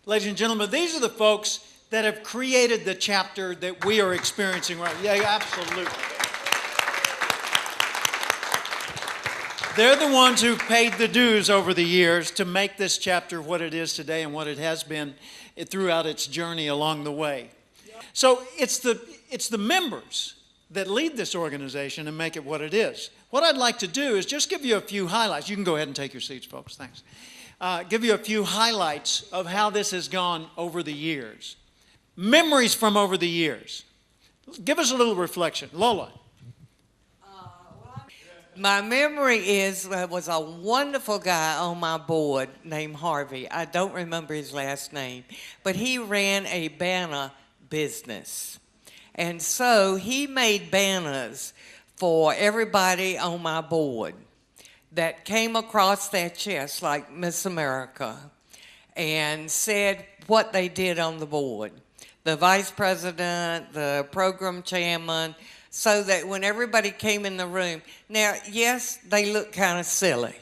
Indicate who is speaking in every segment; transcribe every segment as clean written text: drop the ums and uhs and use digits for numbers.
Speaker 1: Ladies and gentlemen, these are the folks that have created the chapter that we are experiencing right now. Yeah, absolutely. They're the ones who've paid the dues over the years to make this chapter what it is today and what it has been throughout its journey along the way. So it's the members that lead this organization and make it what it is. What I'd like to do is just give you a few highlights. You can go ahead and take your seats, folks. Thanks. Give you a few highlights of how this has gone over the years. Memories from over the years. Give us a little reflection. Lola.
Speaker 2: My memory is there was a wonderful guy on my board named Harvey. I don't remember his last name, but he ran a banner business. And so he made banners for everybody on my board that came across their chest like Miss America and said what they did on the board. The vice president, the program chairman, so that when everybody came in the room, now, yes, they looked kind of silly,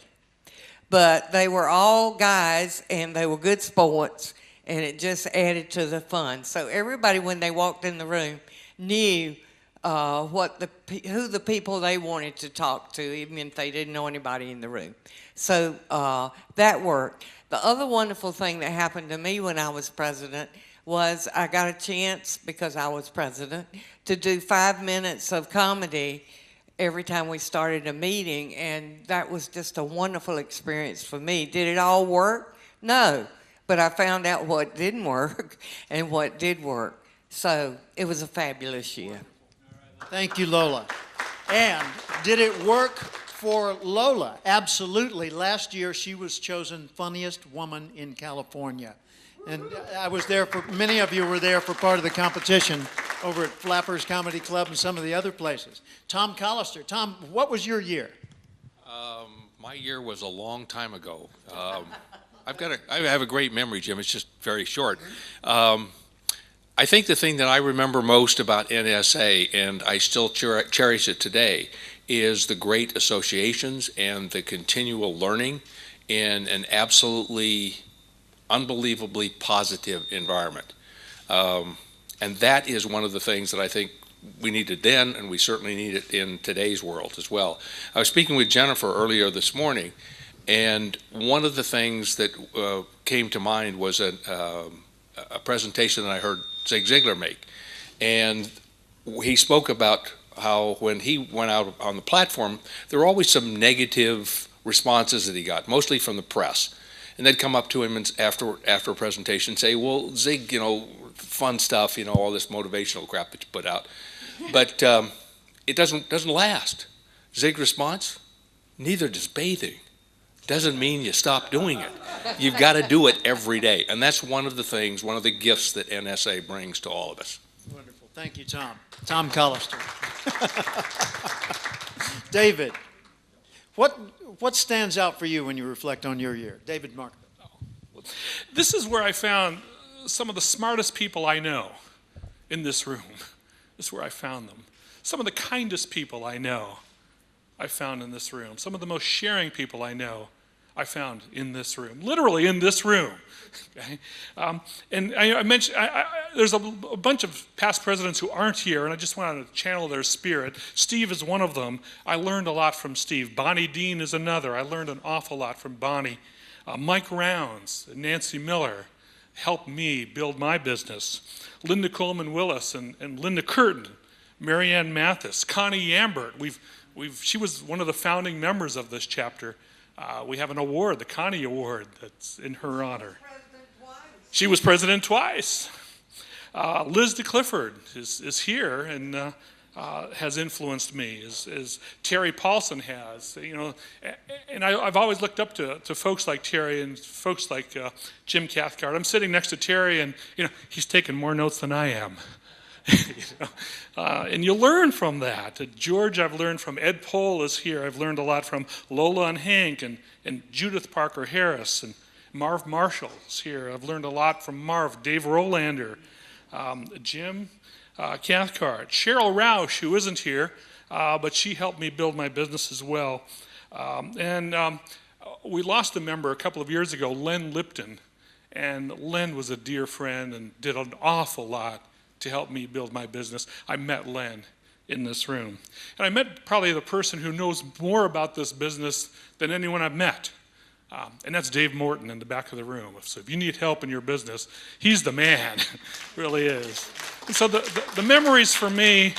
Speaker 2: but they were all guys and they were good sports, and it just added to the fun. So everybody, when they walked in the room, knew who the people they wanted to talk to, even if they didn't know anybody in the room. So that worked. The other wonderful thing that happened to me when I was president was I got a chance, because I was president, to do 5 minutes of comedy every time we started a meeting, and that was just a wonderful experience for me. Did it all work? No, but I found out what didn't work and what did work. So it was a fabulous year.
Speaker 1: Thank you, Lola. And did it work for Lola? Absolutely. Last year, she was chosen funniest woman in California. And I was there many of you were there for part of the competition over at Flappers Comedy Club and some of the other places. Tom Collister. Tom, what was your year?
Speaker 3: My year was a long time ago. I have a great memory, Jim. It's just very short. I think the thing that I remember most about NSA, and I still cherish it today, is the great associations and the continual learning in an absolutely unbelievably positive environment. And that is one of the things that I think we needed then, and we certainly need it in today's world as well. I was speaking with Jennifer earlier this morning, and one of the things that came to mind was a presentation that I heard Zig Ziglar make. And he spoke about how when he went out on the platform, there were always some negative responses that he got, mostly from the press. And they'd come up to him and after a presentation and say, well, Zig, fun stuff, all this motivational crap that you put out. But it doesn't last. Zig's response, neither does bathing. Doesn't mean you stop doing it. You've got to do it every day. And that's one of the things, one of the gifts that NSA brings to all of us.
Speaker 1: Wonderful. Thank you, Tom. Tom Collister. David, what stands out for you when you reflect on your year? David Mark.
Speaker 4: This is where I found some of the smartest people I know in this room. This is where I found them. Some of the kindest people I know I found in this room. Some of the most sharing people I know I found in this room. Literally in this room. Okay? And I mentioned, there's a bunch of past presidents who aren't here, and I just wanted to channel their spirit. Steve is one of them. I learned a lot from Steve. Bonnie Dean is another. I learned an awful lot from Bonnie. Mike Rounds and Nancy Miller helped me build my business. Linda Coleman Willis and Linda Curtin, Marianne Mathis, Connie Yambert. She was one of the founding members of this chapter. We have an award, the Connie Award, that's in her honor. She was president twice. Liz DeClifford is here and has influenced me, as Terry Paulson has. And I've always looked up to folks like Terry and folks like Jim Cathcart. I'm sitting next to Terry, and he's taking more notes than I am. And you learn from that. George, I've learned from. Ed Pohl is here. I've learned a lot from Lola and Hank and Judith Parker Harris, and Marv Marshall is here. I've learned a lot from Marv. Dave Rolander, Jim Cathcart, Cheryl Roush, who isn't here, but she helped me build my business as well. We lost a member a couple of years ago, Len Lipton. And Len was a dear friend and did an awful lot to help me build my business. I met Len in this room. And I met probably the person who knows more about this business than anyone I've met. And that's Dave Morton in the back of the room. So if you need help in your business, he's the man, really is. And so the memories for me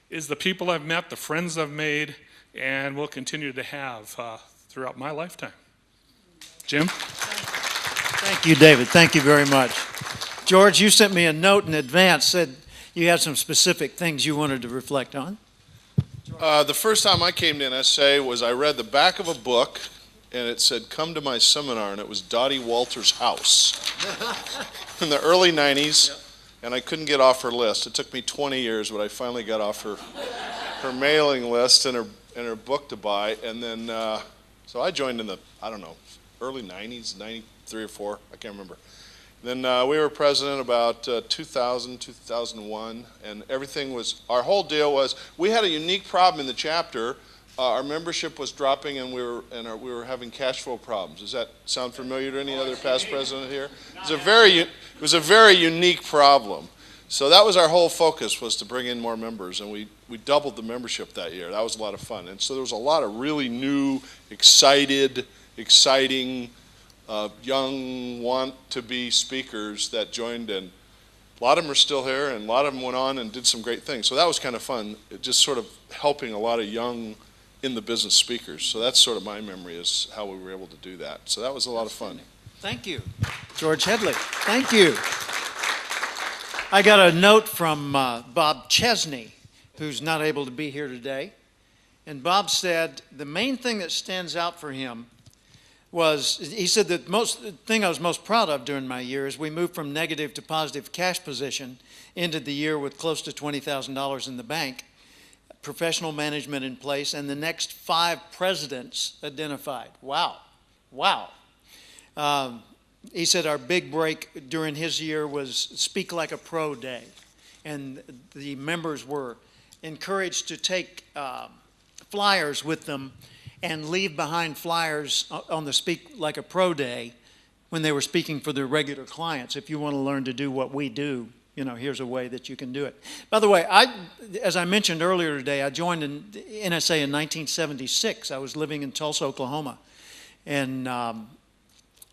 Speaker 4: is the people I've met, the friends I've made, and will continue to have throughout my lifetime. Jim?
Speaker 1: Thank you, David. Thank you very much. George, you sent me a note in advance, said you had some specific things you wanted to reflect on.
Speaker 5: The first time I came to NSA was I read the back of a book, and it said, "Come to my seminar," and it was Dottie Walters' house in the early 90s, and I couldn't get off her list. It took me 20 years, but I finally got off her mailing list and her book to buy, and then, so I joined in the, I don't know, early 90s, 93 or 4, I can't remember. Then we were president about 2000, 2001, and everything was, our whole deal was, we had a unique problem in the chapter. Our membership was dropping, and we were having cash flow problems. Does that sound familiar to any other past president here? It was a very unique problem. So that was our whole focus, was to bring in more members, and we doubled the membership that year. That was a lot of fun, and so there was a lot of really new, exciting, young, want-to-be speakers that joined, and a lot of them are still here, and a lot of them went on and did some great things. So that was kind of fun, just sort of helping a lot of young in-the-business speakers. So that's sort of my memory, is how we were able to do that. So that was a lot of fun.
Speaker 1: Thank you. George Headley, thank you. I got a note from Bob Chesney, who's not able to be here today. And Bob said the main thing that stands out for him was, he said that the thing I was most proud of during my year is we moved from negative to positive cash position, ended the year with close to $20,000 in the bank, professional management in place, and the next 5 presidents identified. Wow. Wow. He said our big break during his year was Speak Like a Pro Day, and the members were encouraged to take flyers with them and leave behind flyers on the Speak Like a Pro Day when they were speaking for their regular clients. If you want to learn to do what we do, you know, here's a way that you can do it. By the way, as I mentioned earlier today, I joined in NSA in 1976. I was living in Tulsa, Oklahoma. And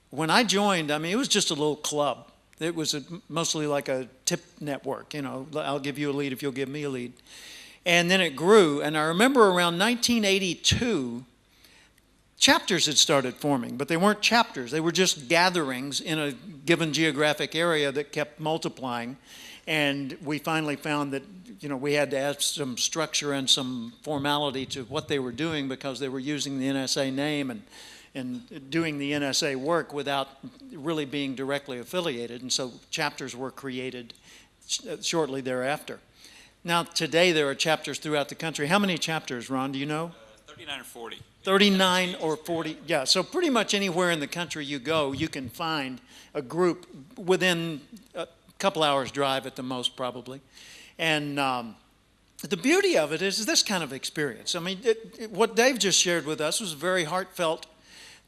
Speaker 1: when I joined, I mean, it was just a little club. It was mostly like a tip network, you know, I'll give you a lead if you'll give me a lead. And then it grew, and I remember around 1982, chapters had started forming, but they weren't chapters. They were just gatherings in a given geographic area that kept multiplying. And we finally found that, you know, we had to add some structure and some formality to what they were doing, because they were using the NSA name and doing the NSA work without really being directly affiliated. And so chapters were created shortly thereafter. Now, today there are chapters throughout the country. How many chapters, Ron, do you know?
Speaker 6: 39 or 40.
Speaker 1: 39 or 40, yeah. So pretty much anywhere in the country you go, you can find a group within a couple hours drive at the most, probably. And the beauty of it is this kind of experience. I mean, what Dave just shared with us was a very heartfelt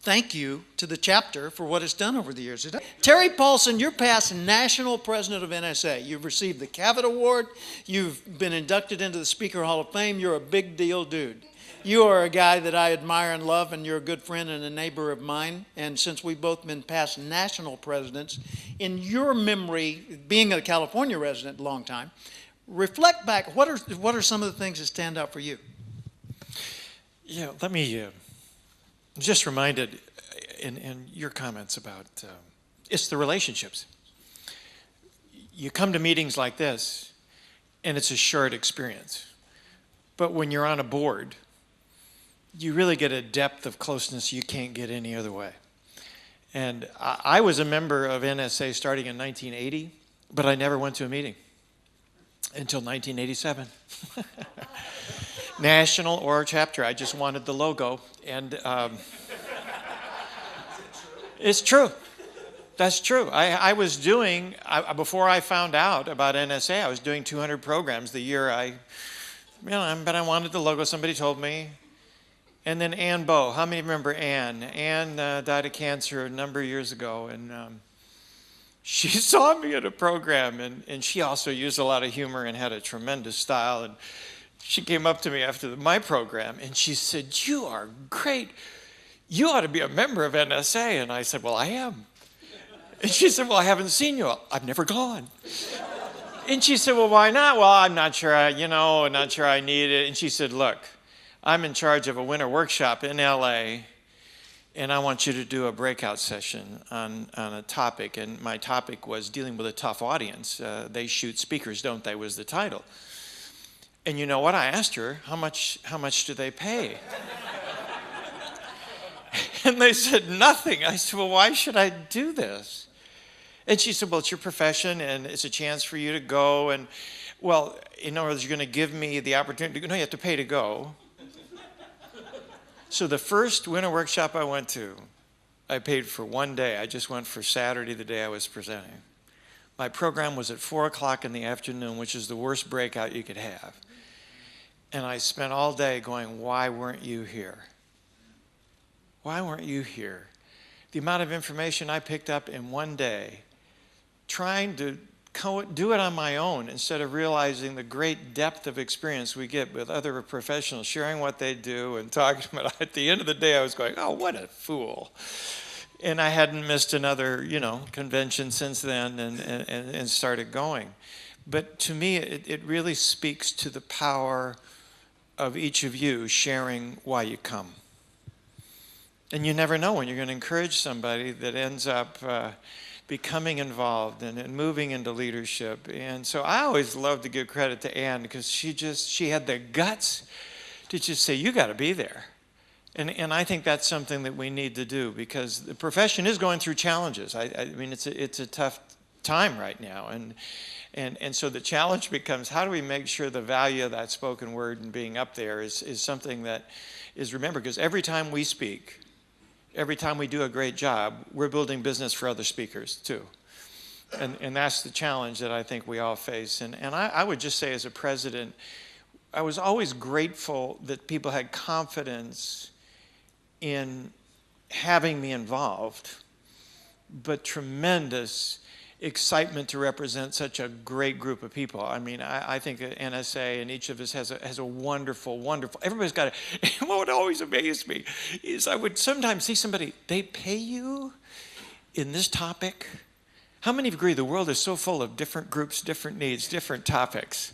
Speaker 1: thank you to the chapter for what it's done over the years. Terry Paulson, you're past national president of NSA. You've received the Cavett Award. You've been inducted into the Speaker Hall of Fame. You're a big deal dude. You are a guy that I admire and love, and you're a good friend and a neighbor of mine. And since we've both been past national presidents, in your memory, being a California resident a long time, reflect back. What are some of the things that stand out for you?
Speaker 7: Yeah, let me just reminded in your comments about it's the relationships. You come to meetings like this, and it's a short experience. But when you're on a board, you really get a depth of closeness you can't get any other way. And I was a member of NSA starting in 1980, but I never went to a meeting until 1987. National or chapter, I just wanted the logo. And it's true. That's true. I was doing, before I found out about NSA, I was doing 200 programs the year but I wanted the logo. Somebody told me. And then Ann Bow. How many remember Ann? Ann died of cancer a number of years ago. And she saw me at a program, and she also used a lot of humor and had a tremendous style. And she came up to me after my program, and she said, "You are great. You ought to be a member of NSA." And I said, "Well, I am." And she said, "Well, I haven't seen you. I've never gone." And she said, "Well, why not?" "Well, I'm not sure, I'm not sure I need it." And she said, "Look, I'm in charge of a winter workshop in LA, and I want you to do a breakout session on a topic." And my topic was dealing with a tough audience. They shoot speakers, don't they, was the title. And you know what? I asked her, how much do they pay? And they said, "Nothing." I said, "Well, why should I do this?" And she said, "Well, it's your profession, and it's a chance for you to go. And, well, in other words, you're going to give me the opportunity to go. No, you have to pay to go." So the first winter workshop I went to, I paid for one day. I just went for Saturday, the day I was presenting. My program was at 4 o'clock in the afternoon, which is the worst breakout you could have. And I spent all day going, "Why weren't you here? Why weren't you here?" The amount of information I picked up in one day, trying to do it on my own instead of realizing the great depth of experience we get with other professionals sharing what they do and talking about it. At the end of the day, I was going, "Oh, what a fool." And I hadn't missed another, convention since then and started going. But to me, it really speaks to the power of each of you sharing why you come. And you never know when you're going to encourage somebody that ends up becoming involved and moving into leadership. And so I always love to give credit to Ann because she had the guts to just say, "You got to be there." And I think that's something that we need to do because the profession is going through challenges. I mean, it's a tough time right now. And so the challenge becomes, how do we make sure the value of that spoken word and being up there is something that is remembered? Because every time we speak, every time we do a great job, we're building business for other speakers too. And that's the challenge that I think we all face. And I would just say as a president, I was always grateful that people had confidence in having me involved, but tremendous excitement to represent such a great group of people. I mean, I think NSA and each of us has a wonderful, everybody's got it. And what would always amaze me is I would sometimes see somebody, they pay you in this topic. How many of you agree the world is so full of different groups, different needs, different topics,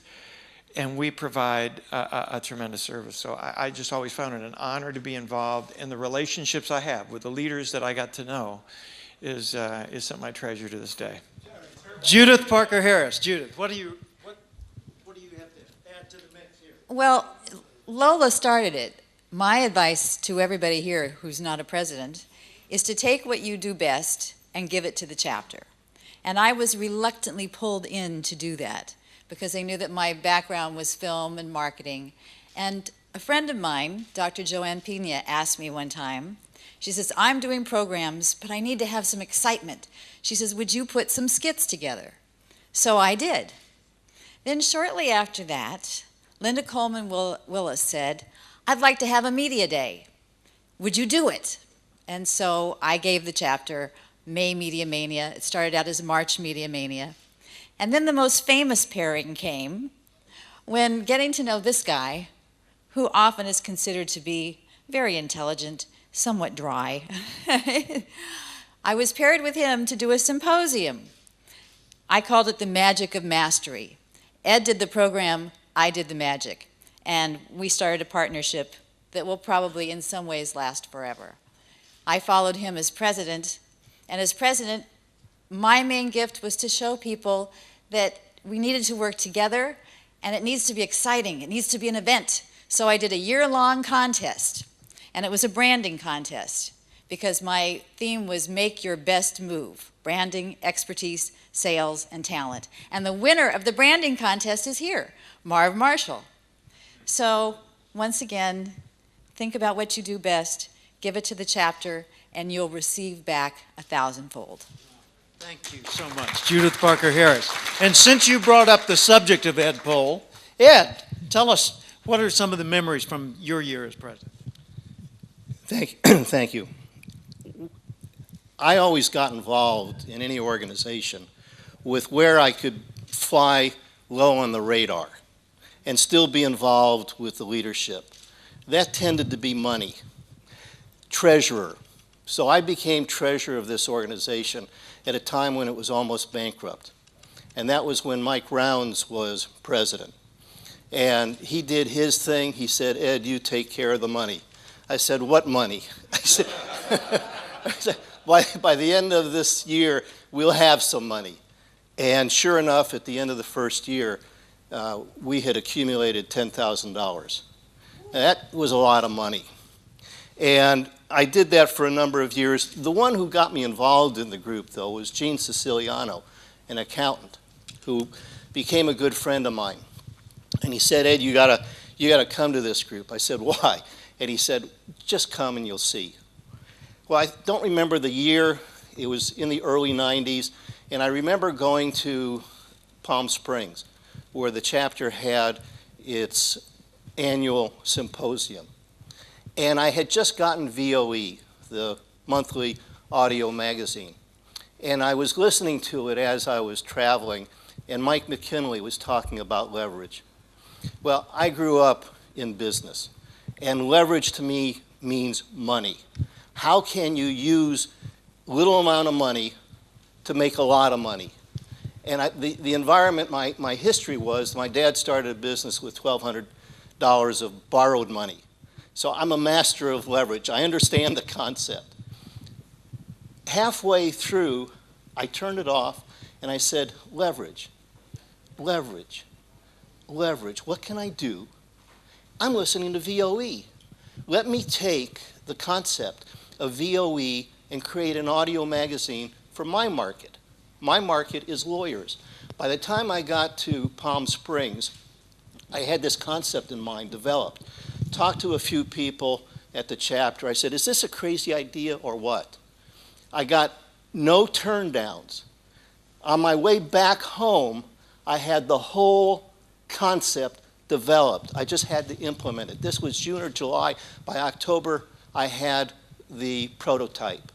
Speaker 7: and we provide a tremendous service. So I just always found it an honor to be involved, and the relationships I have with the leaders that I got to know is something I treasure to this day.
Speaker 1: Judith Parker Harris. Judith, what do you have to add to the mix here?
Speaker 6: Well, Lola started it. My advice to everybody here who's not a president is to take what you do best and give it to the chapter. And I was reluctantly pulled in to do that because I knew that my background was film and marketing. And a friend of mine, Dr. Joanne Pena, asked me one time, she says, "I'm doing programs, but I need to have some excitement." She says, "Would you put some skits together?" So I did. Then shortly after that, Linda Coleman Willis said, "I'd like to have a media day. Would you do it?" And so I gave the chapter May Media Mania. It started out as March Media Mania. And then the most famous pairing came when getting to know this guy, who often is considered to be very intelligent, somewhat dry. I was paired with him to do a symposium. I called it the Magic of Mastery. Ed did the program, I did the magic. And we started a partnership that will probably in some ways last forever. I followed him as president, and as president, my main gift was to show people that we needed to work together, and it needs to be exciting, it needs to be an event. So I did a year-long contest. And it was a branding contest because my theme was make your best move, branding, expertise, sales, and talent. And the winner of the branding contest is here, Marv Marshall. So once again, think about what you do best, give it to the chapter, and you'll receive back 1,000-fold.
Speaker 1: Thank you so much, Judith Parker Harris. And since you brought up the subject of Ed Pohl, Ed, tell us, what are some of the memories from your year as president?
Speaker 8: Thank you. I always got involved in any organization with where I could fly low on the radar and still be involved with the leadership. That tended to be money. Treasurer. So I became treasurer of this organization at a time when it was almost bankrupt. And that was when Mike Rounds was president. And he did his thing. He said, Ed, you take care of the money. I said, what money? I said, by the end of this year, we'll have some money. And sure enough, at the end of the first year, we had accumulated $10,000. That was a lot of money. And I did that for a number of years. The one who got me involved in the group, though, was Gene Siciliano, an accountant, who became a good friend of mine. And he said, Ed, you gotta come to this group. I said, why? And he said, just come and you'll see. Well, I don't remember the year. It was in the early 90s. And I remember going to Palm Springs, where the chapter had its annual symposium. And I had just gotten VOE, the monthly audio magazine. And I was listening to it as I was traveling, and Mike McKinley was talking about leverage. Well, I grew up in business, and leverage to me means money. How can you use little amount of money to make a lot of money? And the environment, my history was, my dad started a business with $1,200 of borrowed money. So I'm a master of leverage. I understand the concept. Halfway through, I turned it off and I said, leverage, leverage, leverage. What can I do? I'm listening to VOE. Let me take the concept of VOE and create an audio magazine for my market. My market is lawyers. By the time I got to Palm Springs, I had this concept in mind developed. Talked to a few people at the chapter. I said, is this a crazy idea or what? I got no turn downs. On my way back home, I had the whole concept developed. I just had to implement it. This was June or July. By October, I had the prototype.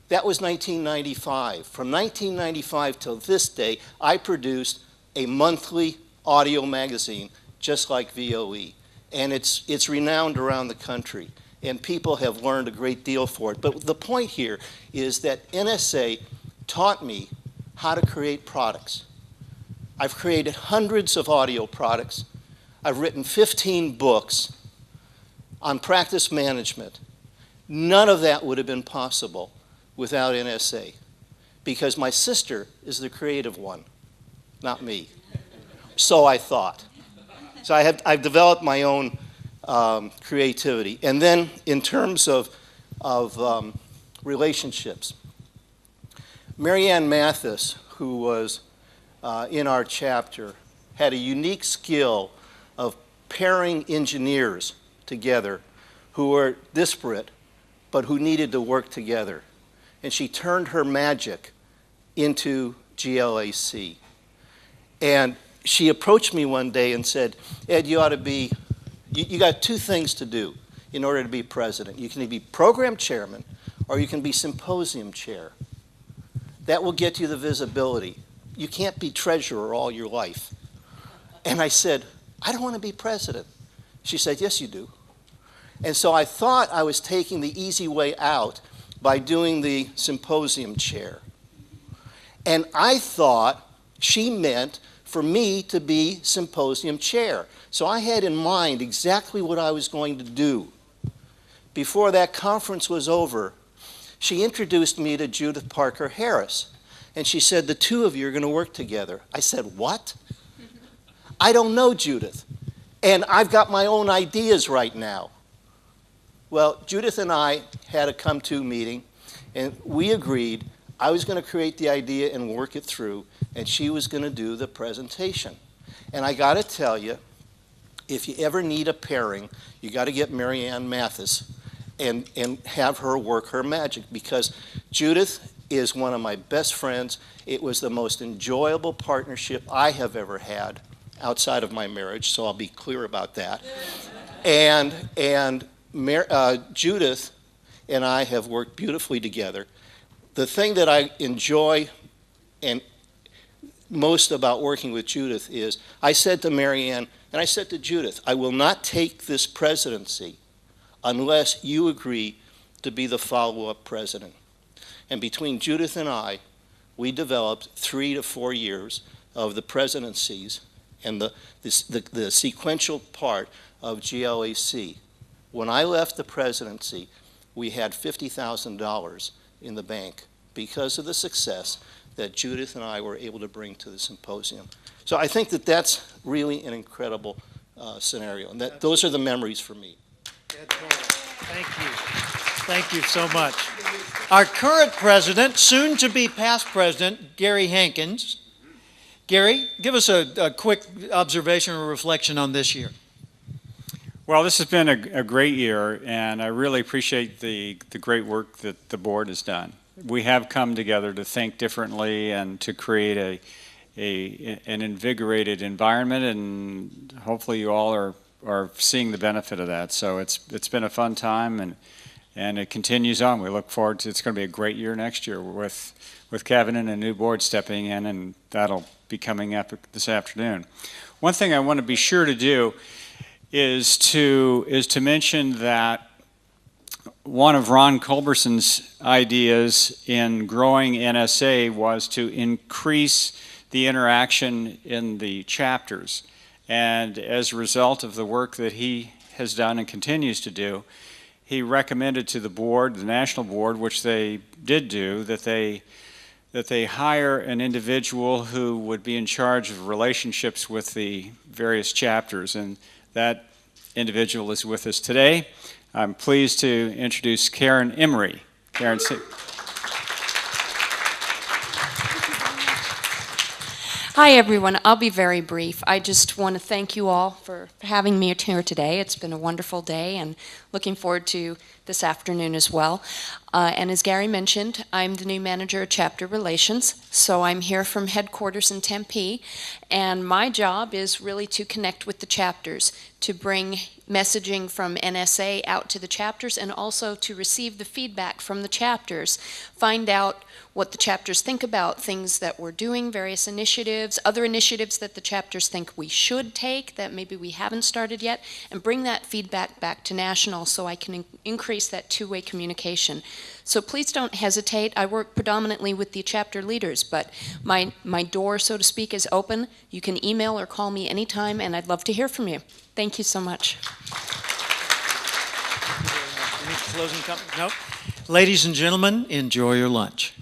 Speaker 8: That was 1995. From 1995 till this day, I produced a monthly audio magazine just like VOE. And it's renowned around the country. And people have learned a great deal for it. But the point here is that NSA taught me how to create products. I've created hundreds of audio products. I've written 15 books on practice management. None of that would have been possible without NSA, because my sister is the creative one, not me. So I thought. So I've developed my own creativity. And then in terms of relationships, Marianne Mathis, who was in our chapter, had a unique skill of pairing engineers together who were disparate but who needed to work together. And she turned her magic into GLAC. And she approached me one day and said, Ed, you got two things to do in order to be president. You can either be program chairman or you can be symposium chair. That will get you the visibility. You can't be treasurer all your life. And I said, I don't want to be president. She said, yes, you do. And so I thought I was taking the easy way out by doing the symposium chair. And I thought she meant for me to be symposium chair. So I had in mind exactly what I was going to do. Before that conference was over, she introduced me to Judith Parker Harris. And she said, the two of you are going to work together. I said, what? I don't know Judith. And I've got my own ideas right now. Well, Judith and I had a come-to meeting, and we agreed I was going to create the idea and work it through, and she was going to do the presentation. And I got to tell you, if you ever need a pairing, you got to get Marianne Mathis and have her work her magic, because Judith is one of my best friends. It was the most enjoyable partnership I have ever had outside of my marriage, so I'll be clear about that. And Judith and I have worked beautifully together. the thing that I enjoy and most about working with Judith is I said to Marianne and I said to Judith, I will not take this presidency unless you agree to be the follow-up president. And between Judith and I, we developed 3 to 4 years of the presidencies and the sequential part of GLAC. When I left the presidency, we had $50,000 in the bank because of the success that Judith and I were able to bring to the symposium. So I think that that's really an incredible scenario, and that those are the memories for me.
Speaker 1: Thank you. Thank you so much. Our current president, soon to be past president, Gary Hankins. Gary, give us a quick observation or reflection on this year.
Speaker 9: Well, this has been a great year, and I really appreciate the great work that the board has done. We have come together to think differently and to create an invigorated environment, and hopefully you all are seeing the benefit of that. So it's been a fun time, and it continues on. We look forward to, it's going to be a great year next year with Kevin and a new board stepping in, and that'll be coming up this afternoon. One thing I want to be sure to do is to mention that one of Ron Culberson's ideas in growing NSA was to increase the interaction in the chapters. And as a result of the work that he has done and continues to do, he recommended to the board, the national board, which they did do, that they hire an individual who would be in charge of relationships with the various chapters. And that individual is with us today. I'm pleased to introduce Karen Emery. Karen,
Speaker 10: hi, everyone. I'll be very brief. I just want to thank you all for having me here today. It's been a wonderful day, and looking forward to this afternoon as well. And as Gary mentioned, I'm the new manager of chapter relations, so I'm here from headquarters in Tempe, and my job is really to connect with the chapters, to bring messaging from NSA out to the chapters, and also to receive the feedback from the chapters, find out what the chapters think about things that we're doing, various initiatives, other initiatives that the chapters think we should take that maybe we haven't started yet, and bring that feedback back to national so I can increase that two-way communication. So please don't hesitate. I work predominantly with the chapter leaders, but my door, so to speak, is open. You can email or call me anytime, and I'd love to hear from you. Thank you so much.
Speaker 1: Any closing comments? No? Ladies and gentlemen, enjoy your lunch.